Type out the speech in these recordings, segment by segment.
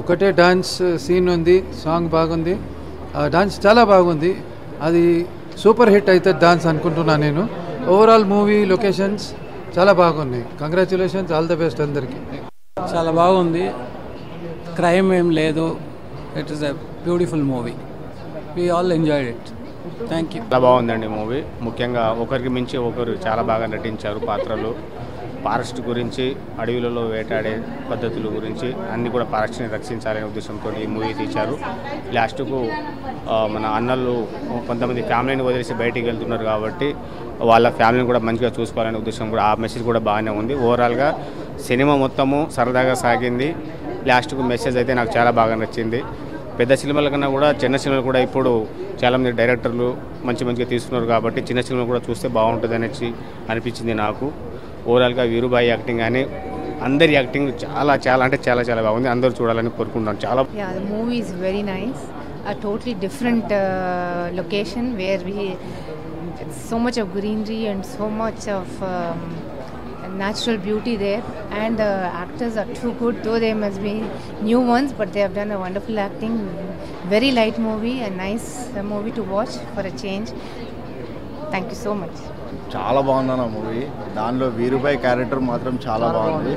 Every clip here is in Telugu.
ఒకటే డాన్స్ సీన్ ఉంది, సాంగ్ బాగుంది, డాన్స్ చాలా బాగుంది. అది సూపర్ హిట్ అవుతుంది డాన్స్ అనుకుంటున్నాను నేను. ఓవరాల్ మూవీ లొకేషన్స్ చాలా బాగున్నాయి. కంగ్రాచులేషన్స్, ఆల్ ద బెస్ట్ అందరికీ. చాలా బాగుంది, క్రైమ్ ఏం లేదు. It is a beautiful movie. We all enjoyed it. Thank you. చాలా బాగుందండి మూవీ. ముఖ్యంగా ఒకరికి మించి ఒకరు చాలా బాగా నటించారు. పాత్రలు ఫారెస్ట్ గురించి, అడవులలో వేటాడే పద్ధతుల గురించి అన్నీ కూడా ఫారెస్ట్ని రక్షించాలనే ఉద్దేశంతో ఈ మూవీ తీశారు. లాస్ట్కు మన అన్నలు కొంతమంది ఫ్యామిలీని వదిలేసి బయటికి వెళ్తున్నారు కాబట్టి వాళ్ళ ఫ్యామిలీని కూడా మంచిగా చూసుకోవాలనే ఉద్దేశం కూడా, ఆ మెసేజ్ కూడా బాగానే ఉంది. ఓవరాల్గా సినిమా మొత్తము సరదాగా సాగింది. లాస్ట్కు మెసేజ్ అయితే నాకు చాలా బాగా నచ్చింది. పెద్ద సినిమాల కన్నా కూడా చిన్న సినిమాలు కూడా ఇప్పుడు చాలామంది డైరెక్టర్లు మంచిగా తీస్తున్నారు కాబట్టి చిన్న సినిమాలు కూడా చూస్తే బాగుంటుంది అనేసి అనిపించింది నాకు. ఓవరాల్గా వీరుబాయి యాక్టింగ్ కానీ అందరి యాక్టింగ్ చాలా అంటే చాలా బాగుంది. అందరూ చూడాలని కోరుకుంటున్నాను. చాలా movie is very nice. A totally different location where so much of greenery and so much of natural beauty there, and the actors are too good, though they must be new ones, but they have done a wonderful acting. Very light movie, a nice movie to watch for a change. Thank you so much. చాలా బాగుందన్న మూవీ. దానిలో వీరుబాయి క్యారెక్టర్ మాత్రం చాలా బాగుంది.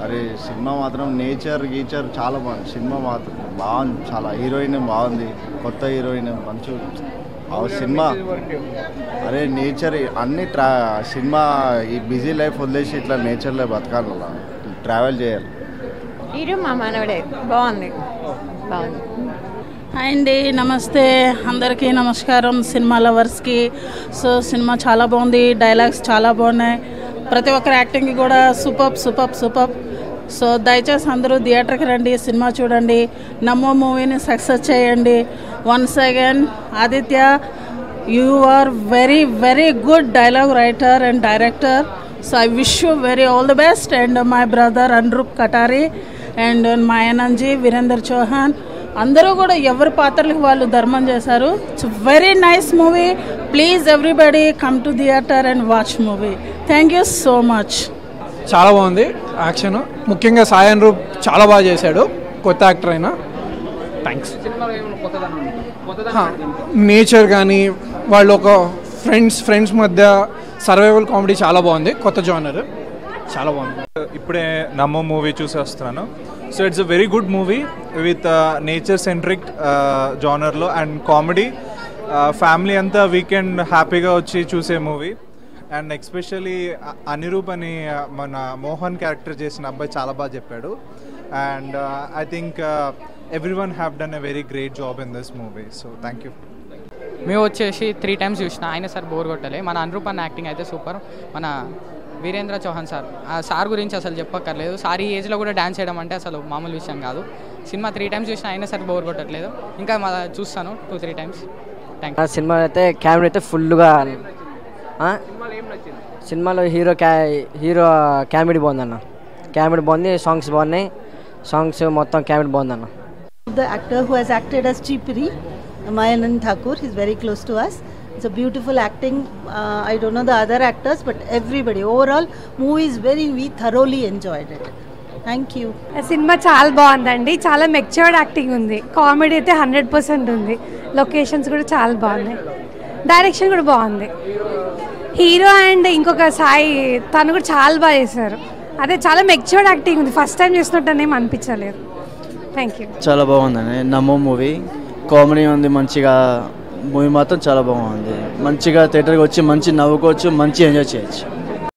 అరే సినిమా మాత్రం నేచర్ గీచర్ చాలా బాగుంది. సినిమా మాత్రం బాగుంది, చాలా హీరోయిన్ బాగుంది, కొత్త హీరోయిన్ మంచి సినిమా. అరే నేచర్ అన్ని సినిమా ఈ బిజీ లైఫ్ వదిలేసి ఇట్లా నేచర్లో బతకాలి, ట్రావెల్ చేయాలి. హీరో మా మనవడే బాగుంది. హాయ్ అండి, నమస్తే అందరికీ నమస్కారం, సినిమా లవర్స్కి. సో సినిమా చాలా బాగుంది, డైలాగ్స్ చాలా బాగున్నాయి, ప్రతి ఒక్కరి యాక్టింగ్ కూడా సూపర్. సో దయచేసి అందరూ థియేటర్కి రండి, సినిమా చూడండి, నమ్మో మూవీని సక్సెస్ చేయండి. Once again Aditya, you are very good dialogue writer and director. So I wish you all the best. And my brother Anurup Katari and మా ఎనంజీ వీరేందర్ చౌహాన్ అందరూ కూడా ఎవరి పాత్రలకు వాళ్ళు ధర్మం చేశారు. It's very nice movie. Please everybody come to theatre and watch movie. Thank you so much. చాలా బాగుంది యాక్షన్. ముఖ్యంగా సాయి అనురూప్ చాలా బాగా చేశాడు, కొత్త యాక్టర్ అయినా. థ్యాంక్స్. నేచర్ కానీ వాళ్ళు ఒక ఫ్రెండ్స్ మధ్య సర్వైవల్ కామెడీ చాలా బాగుంది, కొత్త జానర్, చాలా బాగుంది. ఇప్పుడే నమ్మో మూవీ చూసి వస్తున్నాను. So it's a very good movie with nature centric జానర్లో అండ్ కామెడీ. ఫ్యామిలీ అంతా వీకెండ్ హ్యాపీగా వచ్చి చూసే మూవీ. అండ్ ఎస్పెషల్లీ అనిరూప్ అని మన మోహన్ క్యారెక్టర్ చేసిన అబ్బాయి చాలా బాగా చెప్పాడు. And I think everyone have done a very great job in this movie. So thank you. మేము వచ్చేసి 3 times చూసిన, అయినా సార్ బోర్ కొట్టలే. మన అనురూప్ అన్న యాక్టింగ్ అయితే సూపర్. మన వీరేంద్ర చౌహాన్ సార్, ఆ సార్ గురించి అసలు చెప్పక్కర్లేదు. సార్ ఈ ఏజ్లో కూడా డ్యాన్స్ చేయడం అంటే అసలు మామూలు విషయం కాదు. సినిమా 3 times చూసిన, అయినా సార్ బోర్ కొట్టట్లేదు. ఇంకా చూస్తాను 2-3 times. Thank you. సినిమా అయితే కెమెరా అయితే ఫుల్గా, సినిమాలో హీరో కామెడీ బాగుందన్న, కామెడీ బాగుంది, సాంగ్స్ బాగున్నాయి, సాంగ్స్ మొత్తం కామెడీ బాగుందన్న. The actor who has acted as Chipri, Mayanand Thakur, he is very close to us. It's a beautiful acting. I don't know the other actors, but everybody, overall movie is we thoroughly enjoyed it. Thank you. Cinema చాలా బాగుందండి, చాలా మెచ్యూర్డ్ యాక్టింగ్ ఉంది, కామెడీ అయితే 100% ఉంది, లొకేషన్స్ కూడా చాలా బాగున్నాయి, డైరెక్షన్ కూడా బాగుంది. హీరో అండ్ ఇంకొక సాయి తను కూడా చాలా బాగా చేశారు. అదే చాలా మెచ్యూర్డ్ యాక్టింగ్ ఉంది, ఫస్ట్ టైం చేసినట్టు ఏం అనిపించలేదు. Thank you. చాలా బాగుందండి నమ్మో మూవీ. కామెడీ ఉంది మంచిగా, మూవీ మాత్రం చాలా బాగుంది. మంచిగా థియేటర్కి వచ్చి మంచి నవ్వుకోవచ్చు, మంచి ఎంజాయ్ చేయొచ్చు.